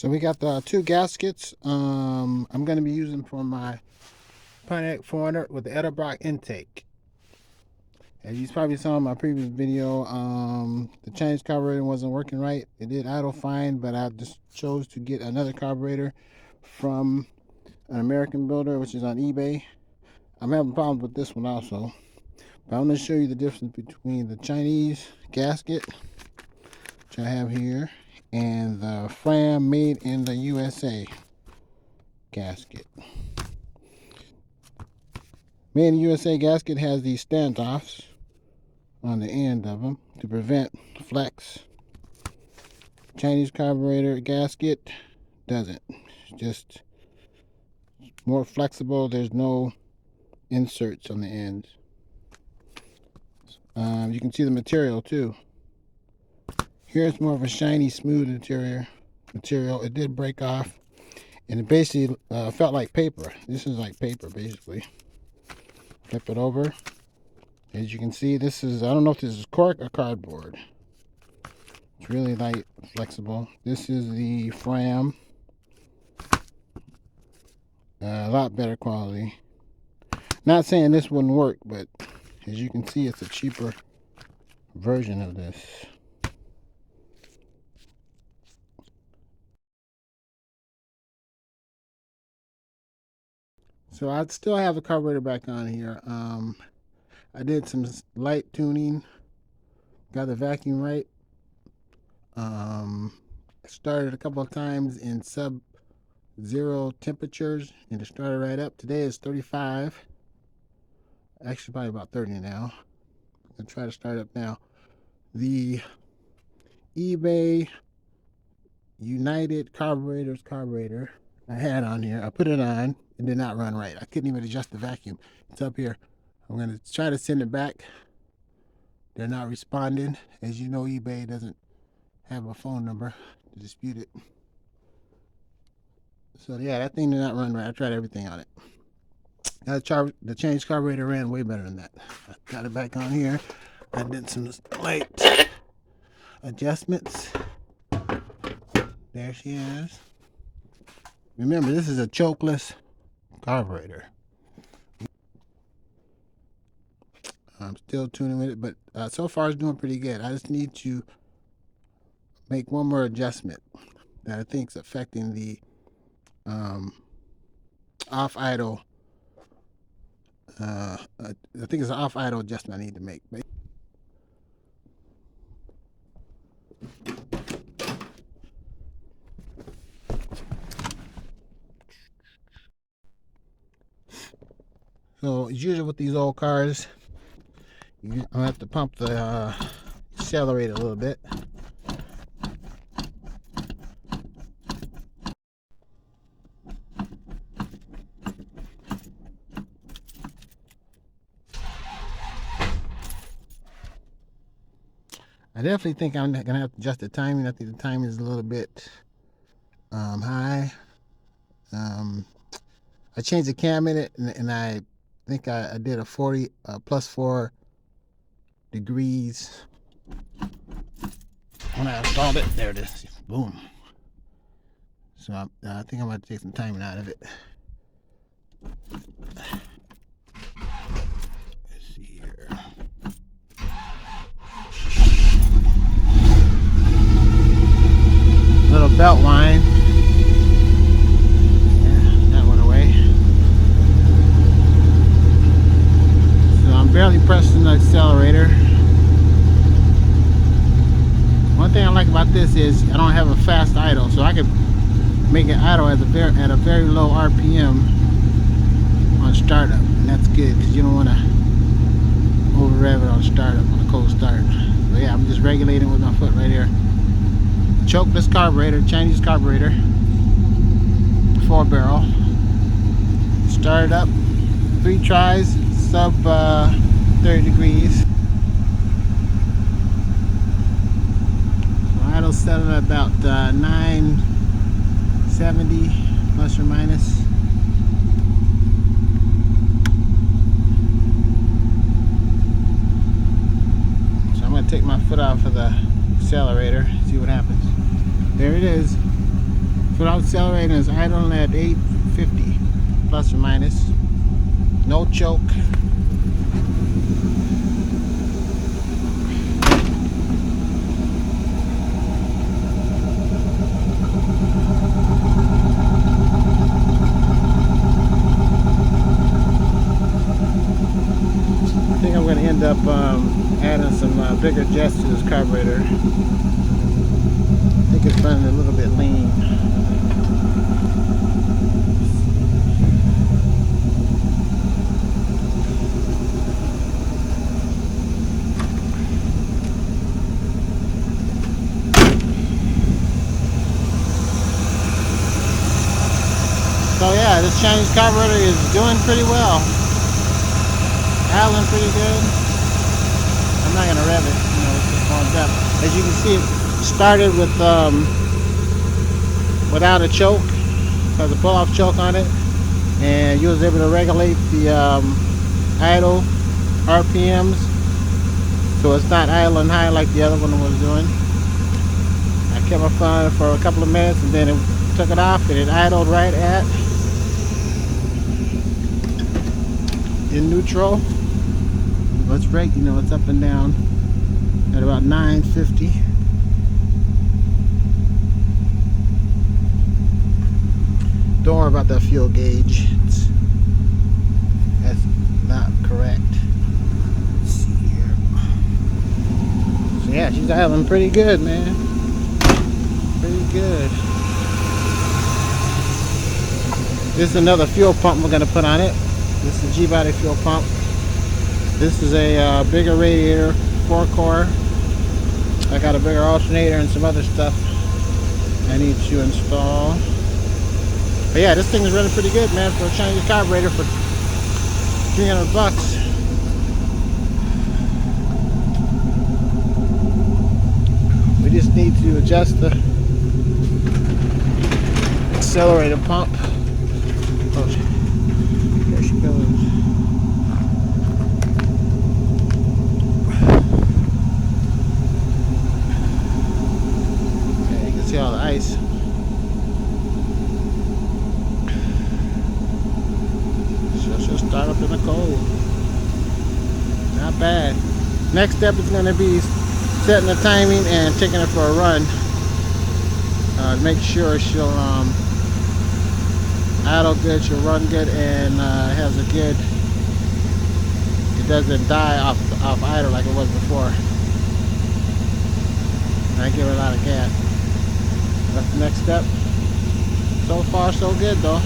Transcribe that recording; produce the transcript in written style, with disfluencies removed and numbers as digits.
So we got the two gaskets. I'm going to be using for my Pontiac 400 with the Edelbrock intake. As you probably saw in my previous video, the Chinese carburetor wasn't working right. It did idle fine, but I just chose to get another carburetor from an American builder, which is on eBay. I'm having problems with this one also. But I'm going to show you the difference between the Chinese gasket, which I have here, and the Fram made in the USA gasket. Made in the USA gasket has these standoffs on the end of them to prevent flex. Chinese carburetor gasket doesn't. It's just more flexible. There's no inserts on the ends. You can see the material too. Here it's more of a shiny, smooth material. It did break off, and it basically felt like paper. This is like paper, basically. Flip it over. As you can see, this is, I don't know if this is cork or cardboard. It's really light, flexible. This is the Fram. A lot better quality. Not saying this wouldn't work, but as you can see, it's a cheaper version of this. So I still have the carburetor back on here. I did some light tuning, got the vacuum right. Started a couple of times in sub-zero temperatures, and it started right up. Today is 35. Actually, probably about 30 now. I'm gonna try to start up now. The eBay United carburetor I had on here, I put it on. It did not run right. I couldn't even adjust the vacuum. It's up here. I'm going to try to send it back. They're not responding. As you know, eBay doesn't have a phone number to dispute it. So yeah, that thing did not run right. I tried everything on it. The change carburetor ran way better than that. I got it back on here. I did some light adjustments. There she is. Remember, this is a chokeless carburetor. I'm still tuning with it, but so far it's doing pretty good. I just need to make one more adjustment that I think is affecting the off idle. I think it's an off idle adjustment I need to make. So as usual with these old cars, I'm gonna have to pump the accelerator a little bit. I definitely think I'm gonna have to adjust the timing. I think the timing is a little bit high. I changed the cam in it, and I think I did a 40 plus 4 degrees when I installed it. There it is. Boom. So I think I'm going to take some timing out of it. Let's see here. Little belt line. Yeah, that went away. So I'm barely pressing the accelerator. One thing I like about this is I don't have a fast idle, so I can make it idle at a very low RPM on startup, and that's good because you don't want to over rev it on startup on a cold start. So yeah, I'm just regulating with my foot right here. Chokeless carburetor, Chinese carburetor, 4-barrel. Start it up, 3 tries, sub 30 degrees. Idle set at about 970 plus or minus. So I'm going to take my foot off of the accelerator, see what happens. There it is. Without accelerating, it's idling at 850 plus or minus. No choke. I think I'm going to end up adding some bigger jets to this carburetor. I think it's running a little bit lean. So yeah, this Chinese carburetor is doing pretty well. Idling pretty good. I'm not gonna rev it, you know, it's just warmed up. As you can see, it started with without a choke, has a pull-off choke on it, and you was able to regulate the idle RPMs, so it's not idling high like the other one was doing. I kept my foot on it for a couple of minutes, and then it took it off, and it idled right at in neutral. Let's brake, you know, it's up and down at about 950. Don't worry about that fuel gauge. That's not correct. Let's see here. So yeah, she's idling pretty good, man. Pretty good. This is another fuel pump we're gonna put on it. This is a G-body fuel pump. This is a bigger radiator, 4-core. I got a bigger alternator and some other stuff I need to install. But yeah, this thing is running pretty good, man, for a Chinese carburetor for 300 bucks. We just need to adjust the accelerator pump. Oh, there she goes. See all the ice. So she'll start up in the cold. Not bad. Next step is going to be setting the timing and taking her for a run. Make sure she'll idle good, she'll run good, and has a good. It doesn't die off idle like it was before. And I give her a lot of gas. That's the next step. So far, so good, though.